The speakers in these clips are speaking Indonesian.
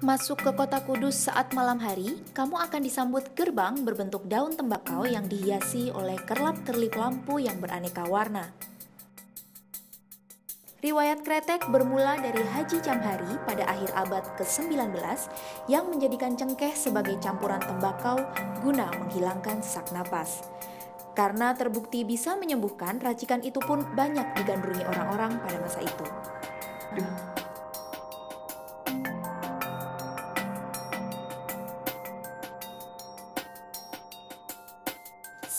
Masuk ke kota Kudus saat malam hari, kamu akan disambut gerbang berbentuk daun tembakau yang dihiasi oleh kerlap-kerlip lampu yang beraneka warna. Riwayat kretek bermula dari Haji Jamhari pada akhir abad ke-19 yang menjadikan cengkeh sebagai campuran tembakau guna menghilangkan sesak napas. Karena terbukti bisa menyembuhkan, racikan itu pun banyak digandrungi orang-orang pada masa itu.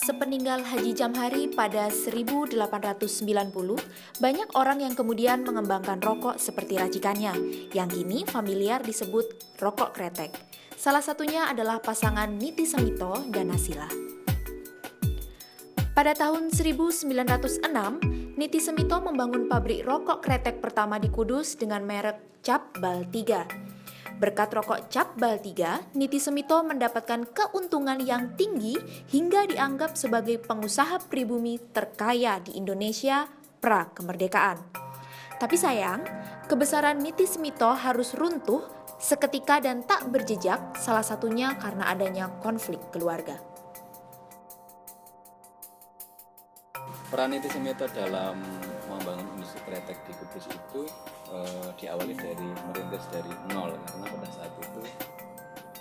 Sepeninggal Haji Jamhari pada 1890, banyak orang yang kemudian mengembangkan rokok seperti racikannya, yang kini familiar disebut rokok kretek. Salah satunya adalah pasangan Niti Semito dan Nasila. Pada tahun 1906, Niti Semito membangun pabrik rokok kretek pertama di Kudus dengan merek Cap Bal 3. Berkat rokok Cap Bal 3, Niti Semito mendapatkan keuntungan yang tinggi hingga dianggap sebagai pengusaha pribumi terkaya di Indonesia pra-kemerdekaan. Tapi sayang, kebesaran Niti Semito harus runtuh seketika dan tak berjejak, salah satunya karena adanya konflik keluarga. Peran Niti Semito dalam membangun industri kretek di Kudus itu diawali merintis dari nol, karena pada saat itu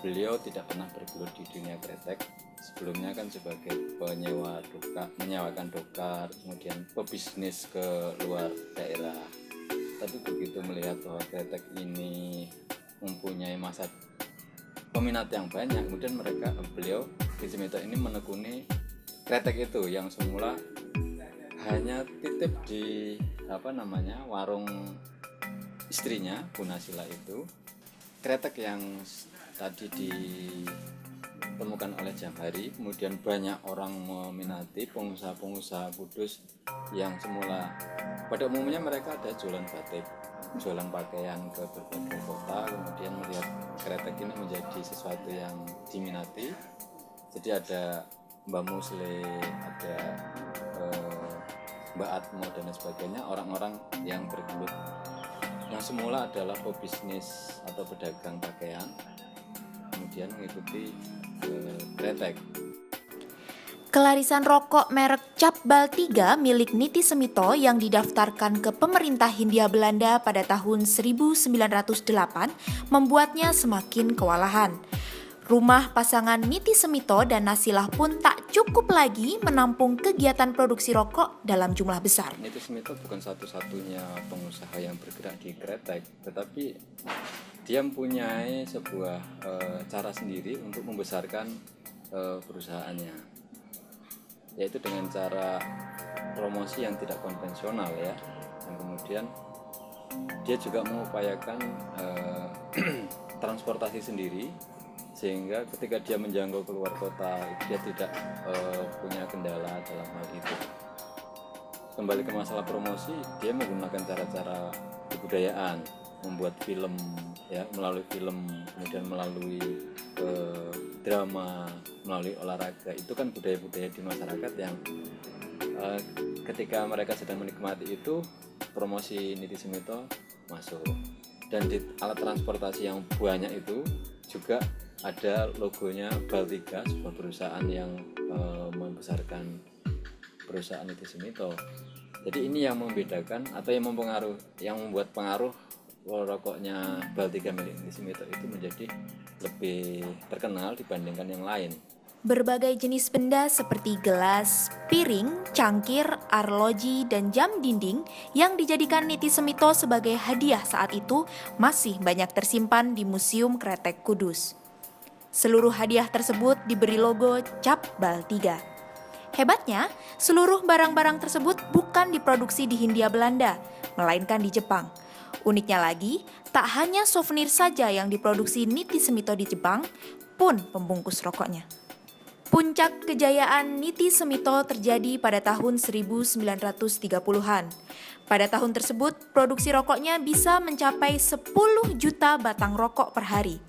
beliau tidak pernah bergelut di dunia kretek. Sebelumnya kan sebagai menyewakan dokar, kemudian pebisnis ke luar daerah. Tapi begitu melihat bahwa kretek ini mempunyai masa peminat yang banyak, kemudian beliau Niti Semito ini menekuni kretek itu yang semula hanya titip di warung istrinya Bu Nasila itu. Kretek yang tadi ditemukan oleh Jamhari, kemudian banyak orang meminati, pengusaha-pengusaha Kudus yang semula pada umumnya mereka ada jualan batik, jualan pakaian ke berbagai kota, kemudian melihat kretek ini menjadi sesuatu yang diminati. Jadi ada Mbak Musle, ada Mbak Atmo dan sebagainya, orang-orang yang bergelut yang semula adalah pebisnis atau pedagang pakaian, kemudian mengikuti kretek. Kelarisan rokok merek Cap Bal 3 milik Niti Semito yang didaftarkan ke pemerintah Hindia Belanda pada tahun 1908 membuatnya semakin kewalahan. Rumah pasangan Niti Semito dan Nasilah pun tak cukup lagi menampung kegiatan produksi rokok dalam jumlah besar. Niti Semito bukan satu-satunya pengusaha yang bergerak di kretek, tetapi dia mempunyai sebuah cara sendiri untuk membesarkan perusahaannya, yaitu dengan cara promosi yang tidak konvensional ya. Dan kemudian dia juga mengupayakan transportasi sendiri, sehingga ketika dia menjangkau keluar kota dia tidak punya kendala dalam hal itu. Kembali ke masalah promosi, dia menggunakan cara-cara kebudayaan, membuat film ya, melalui film, kemudian melalui drama, melalui olahraga. Itu kan budaya-budaya di masyarakat yang ketika mereka sedang menikmati itu, promosi Niti Semito masuk. Dan di alat transportasi yang banyak itu juga ada logonya Bal 3, sebuah perusahaan yang membesarkan perusahaan Niti Semito. Jadi ini yang membedakan atau yang membuat pengaruh rokoknya Bal 3 milik Niti Semito itu menjadi lebih terkenal dibandingkan yang lain. Berbagai jenis benda seperti gelas, piring, cangkir, arloji, dan jam dinding yang dijadikan Niti Semito sebagai hadiah saat itu masih banyak tersimpan di Museum Kretek Kudus. Seluruh hadiah tersebut diberi logo Cap Bal 3. Hebatnya, seluruh barang-barang tersebut bukan diproduksi di Hindia Belanda, melainkan di Jepang. Uniknya lagi, tak hanya souvenir saja yang diproduksi Niti Semito di Jepang, pun pembungkus rokoknya. Puncak kejayaan Niti Semito terjadi pada tahun 1930-an. Pada tahun tersebut, produksi rokoknya bisa mencapai 10 juta batang rokok per hari.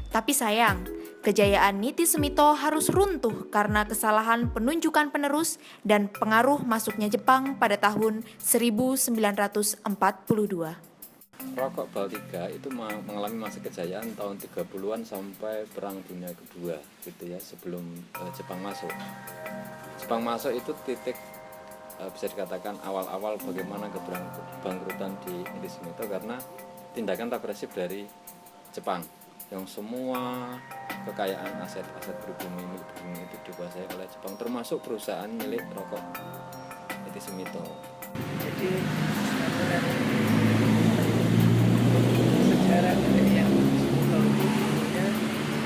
Tapi sayang, kejayaan Niti Semito harus runtuh karena kesalahan penunjukan penerus dan pengaruh masuknya Jepang pada tahun 1942. rokok Baltika itu mengalami masa kejayaan tahun 30-an sampai Perang Dunia Kedua gitu ya, sebelum Jepang masuk. Jepang masuk itu titik bisa dikatakan awal-awal bagaimana kebangkrutan di Niti Smito karena tindakan represif dari Jepang yang semua kekayaan aset-aset pribumi milik bumi itu dikuasai oleh Jepang, termasuk perusahaan milik rokok Niti Smito. Jadi sejarah dari yang Smito itu dulunya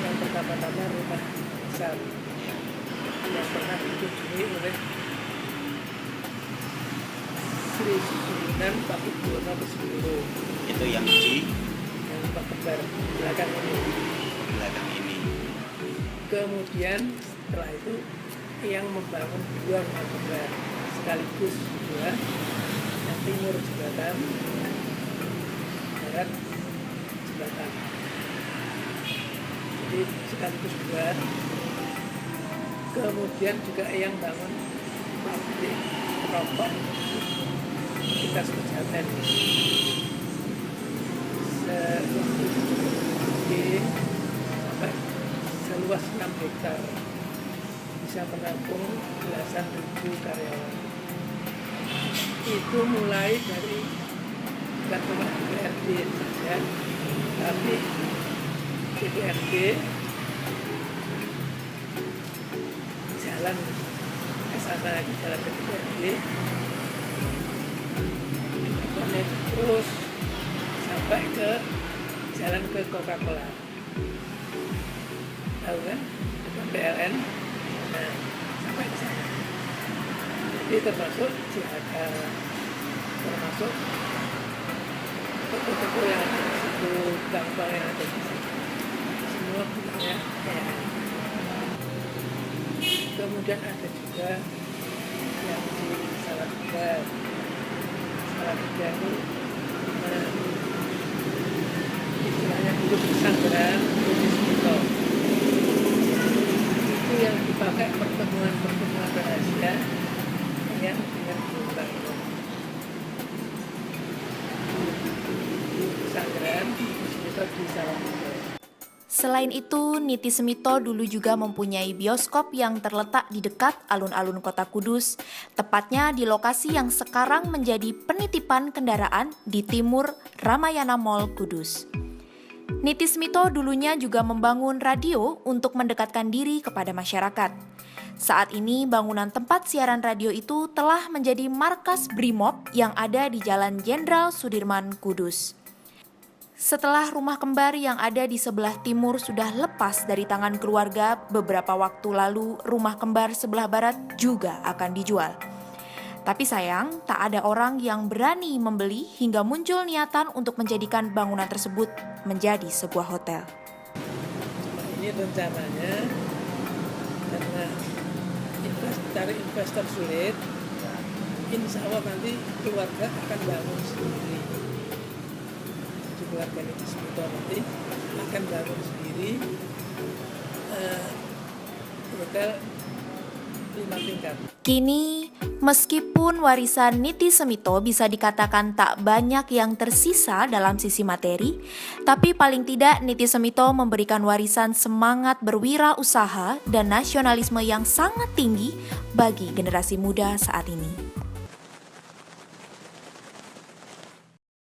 yang pertama-tama rumah besar yang pernah dikunjungi oleh Sri Sunan Pakubuwono ke-10. Itu yang di Yang Pak Kembar belakang ini. belakang ini. Kemudian setelah itu yang membangun dua rumah kembar sekaligus dua, yang timur jembatan, barat jembatan. Jadi sekaligus dua. Kemudian juga yang bangun pabrik rokok Kitas Pejaten sampai seluas 6 hektar, bisa menampung belasan ribu karyawan. Itu mulai dari bukan cuma DPRD saja, tapi DPRD, jalan ke sana, jalan ke DPRD, terus sampai ke jalan ke Coca-Cola, tahu kan, depan PLN, nah sampai ke sana. Jadi termasuk JHK, termasuk toko-toko yang ada di situ, bank-bank yang ada di situ, semua punya PLN. Kemudian ada juga yang di Salatiga. Salatiga itu istilahnya dulu pesantren Niti Smito. Itu yang dipakai pertemuan rahasia yang dengan Bung itu. Di pesantren Niti Smito di Salatiga. Selain itu, Niti Smito dulu juga mempunyai bioskop yang terletak di dekat alun-alun kota Kudus, tepatnya di lokasi yang sekarang menjadi penitipan kendaraan di timur Ramayana Mall Kudus. Niti Smito dulunya juga membangun radio untuk mendekatkan diri kepada masyarakat. Saat ini bangunan tempat siaran radio itu telah menjadi markas Brimob yang ada di Jalan Jenderal Sudirman, Kudus. Setelah rumah kembar yang ada di sebelah timur sudah lepas dari tangan keluarga, beberapa waktu lalu rumah kembar sebelah barat juga akan dijual. Tapi sayang, tak ada orang yang berani membeli hingga muncul niatan untuk menjadikan bangunan tersebut menjadi sebuah hotel. Ini rencananya karena cari investor sulit, insya Allah nanti keluarga akan bangun sendiri. Keluarga Niti Smito nanti akan bangun sendiri hotel 5 tingkat. Kini, meskipun warisan Niti Smito bisa dikatakan tak banyak yang tersisa dalam sisi materi, tapi paling tidak Niti Smito memberikan warisan semangat berwirausaha dan nasionalisme yang sangat tinggi bagi generasi muda saat ini.